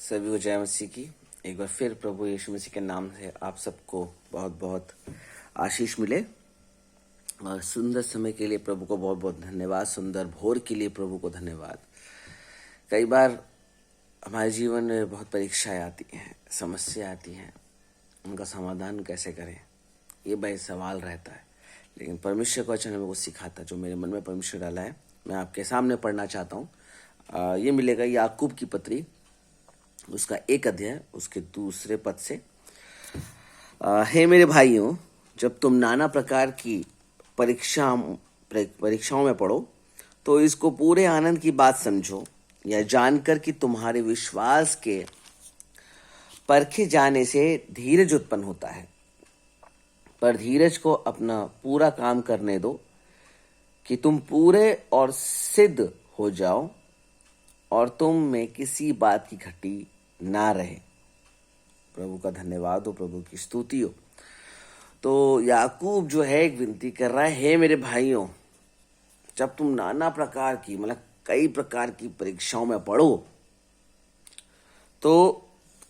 सभी को जय मसीह की। एक बार फिर प्रभु यीशु मसीह के नाम से आप सबको बहुत बहुत आशीष मिले। और सुंदर समय के लिए प्रभु को बहुत बहुत धन्यवाद। सुंदर भोर के लिए प्रभु को धन्यवाद। कई बार हमारे जीवन में बहुत परीक्षाएं आती हैं, समस्या आती हैं, उनका समाधान कैसे करें, ये बड़ा सवाल रहता है। लेकिन परमेश्वर का वचन हमें वो सिखाता है, जो मेरे मन में परमेश्वर डाला है, मैं आपके सामने पढ़ना चाहता हूँ। ये मिलेगा याकूब की पत्री, उसका 1 अध्याय, उसके 2 पद से। हे मेरे भाइयों, जब तुम नाना प्रकार की परीक्षाओं में पढ़ो तो इसको पूरे आनंद की बात समझो, यह जानकर कि तुम्हारे विश्वास के परखे जाने से धीरज उत्पन्न होता है। पर धीरज को अपना पूरा काम करने दो कि तुम पूरे और सिद्ध हो जाओ और तुम में किसी बात की घटी ना रहे। प्रभु का धन्यवाद हो, प्रभु की स्तुति हो। तो याकूब जो है एक विनती कर रहा है, हे मेरे भाइयों, जब तुम नाना प्रकार की मतलब कई प्रकार की परीक्षाओं में पढ़ो तो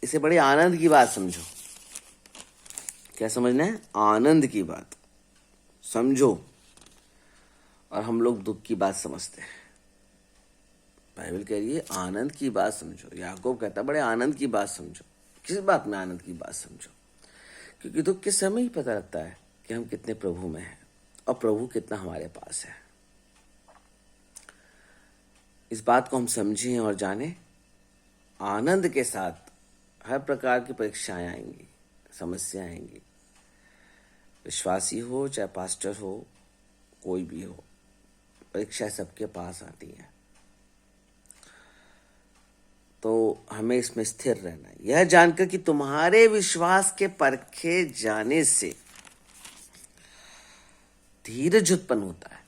इसे बड़े आनंद की बात समझो। क्या समझना है? आनंद की बात समझो। और हम लोग दुख की बात समझते हैं। बाइबल कह रही है आनंद की बात समझो। याकूब कहता है बड़े आनंद की बात समझो। किस बात में आनंद की बात समझो? क्योंकि दुख के समय ही पता लगता है कि हम कितने प्रभु में हैं और प्रभु कितना हमारे पास है। इस बात को हम समझें और जानें। आनंद के साथ हर प्रकार की परीक्षाएं आएंगी, समस्याएं आएंगी। विश्वासी हो चाहे पास्टर हो, कोई भी हो, परीक्षा सबके पास आती है। तो हमें इसमें स्थिर रहना है, यह जानकर कि तुम्हारे विश्वास के परखे जाने से धीरज उत्पन्न होता है।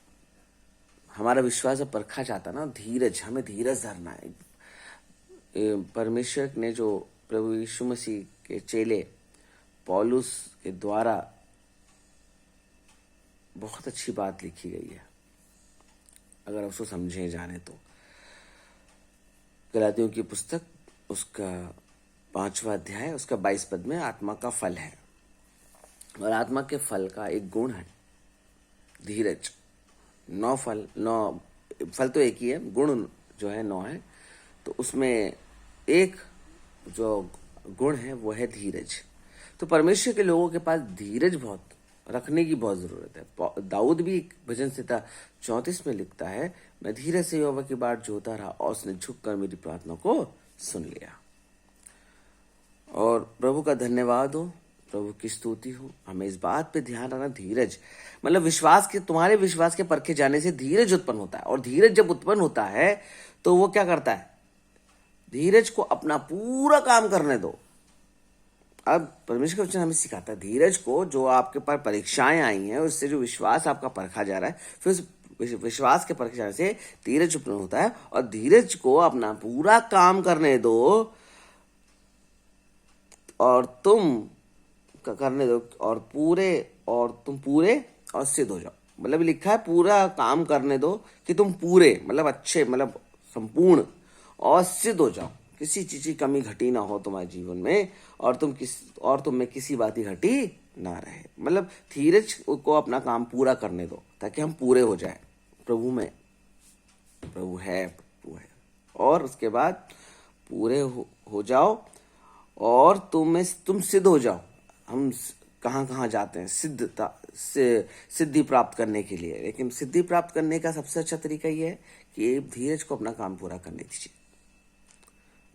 हमारा विश्वास परखा जाता ना, धीरज, हमें धीरज धरना है। परमेश्वर ने जो प्रभु यीशु मसीह के चेले पौलुस के द्वारा बहुत अच्छी बात लिखी गई है, अगर उसको समझे जाने तो। गलातियों की पुस्तक, उसका 5वां अध्याय, उसका 22 पद में आत्मा का फल है। और आत्मा के फल का एक गुण है धीरज। 9 फल तो एक ही है, गुण जो है 9 है। तो उसमें एक जो गुण है वो है धीरज। तो परमेश्वर के लोगों के पास धीरज बहुत रखने की बहुत जरूरत है। दाऊद भी भजन संहिता 34 में लिखता है, मैं धीरज से यहोवा की बाट जोता रहा और उसने झुककर मेरी प्रार्थना को सुन लिया। और प्रभु का धन्यवाद हो, प्रभु की स्तुति हो। हमें इस बात पे ध्यान रखना, धीरज मतलब तुम्हारे विश्वास के परखे जाने से धीरज उत्पन्न होता है। और धीरज जब उत्पन्न होता है तो वो क्या करता है? धीरज को अपना पूरा काम करने दो। अब परमेश्वर का वचन हमें सिखाता है धीरज को, जो आपके पास परीक्षाएं आई हैं उससे जो विश्वास आपका परखा जा रहा है, फिर उस विश्वास के परखे जाने से धीरज उत्पन्न होता है। और धीरज को अपना पूरा काम करने दो और तुम करने दो और तुम पूरे और सिद्ध हो जाओ। मतलब लिखा है पूरा काम करने दो कि तुम पूरे मतलब अच्छे मतलब संपूर्ण और सिद्ध हो जाओ। किसी चीज की कमी घटी ना हो तुम्हारे जीवन में, और तुम में किसी बात की घटी ना रहे। मतलब धीरज को अपना काम पूरा करने दो ताकि हम पूरे हो जाए प्रभु में। प्रभु है। और उसके बाद पूरे हो जाओ और तुम सिद्ध हो जाओ। हम कहाँ जाते हैं सिद्धि प्राप्त करने के लिए। लेकिन सिद्धि प्राप्त करने का सबसे अच्छा तरीका ये है कि धीरज को अपना काम पूरा करने दीजिए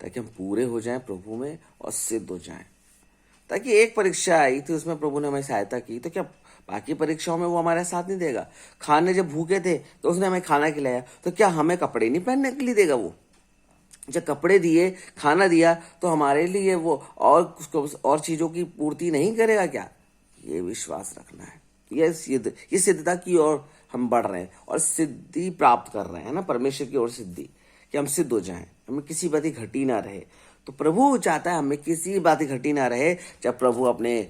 ताकि हम पूरे हो जाएं प्रभु में और सिद्ध हो जाएं। ताकि एक परीक्षा आई थी उसमें प्रभु ने हमें सहायता की, तो क्या बाकी परीक्षाओं में वो हमारा साथ नहीं देगा? खाने जब भूखे थे तो उसने हमें खाना खिलाया, तो क्या हमें कपड़े नहीं पहनने के लिए देगा? वो जब कपड़े दिए, खाना दिया, तो हमारे लिए वो और चीजों की पूर्ति नहीं करेगा क्या? ये विश्वास रखना है। ये सिद्धता की ओर हम बढ़ रहे हैं और सिद्धि प्राप्त कर रहे हैं ना, परमेश्वर की ओर सिद्धि, कि हम सिद्ध हो जाएं, हमें किसी बात की घटी ना रहे। तो प्रभु चाहता है हमें किसी बात की घटी ना रहे। जब प्रभु अपने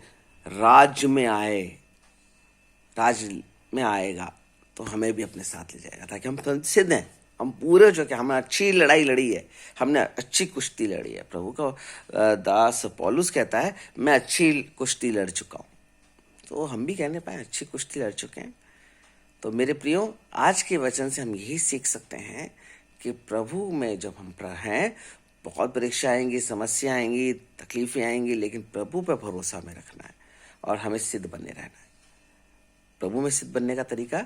राज्य में आएगा तो हमें भी अपने साथ ले जाएगा ताकि हम सिद्ध हैं। हम पूरे हो चुके, हमने अच्छी लड़ाई लड़ी है, हमने अच्छी कुश्ती लड़ी है। प्रभु का दास पौलुस कहता है मैं अच्छी कुश्ती लड़ चुका हूँ। तो हम भी कहने पाए अच्छी कुश्ती लड़ चुके हैं। तो मेरे प्रियो, आज के वचन से हम यही सीख सकते हैं कि प्रभु में जब हम हैं, बहुत परीक्षा आएंगी, समस्या आएंगी, तकलीफें आएंगी, लेकिन प्रभु पर भरोसा हमें रखना है और हमें सिद्ध बने रहना है। प्रभु में सिद्ध बनने का तरीका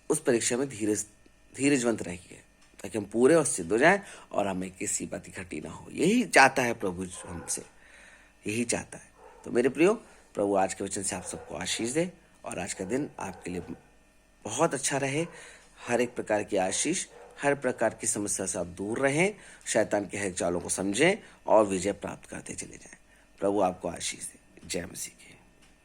उस परीक्षा में धीरजवंत रहिए, ताकि हम पूरे और सिद्ध हो जाएं और हमें किसी बात की घटी ना हो। यही चाहता है प्रभु हमसे, यही चाहता है। तो मेरे प्रियो, प्रभु आज के वचन से आप सबको आशीष दे और आज का दिन आपके लिए बहुत अच्छा रहे। हर एक प्रकार की आशीष, हर प्रकार की समस्या से आप दूर रहें, शैतान के हर चालों को समझें और विजय प्राप्त करते चले जाएं। प्रभु आपको आशीष दे। जय मसीह।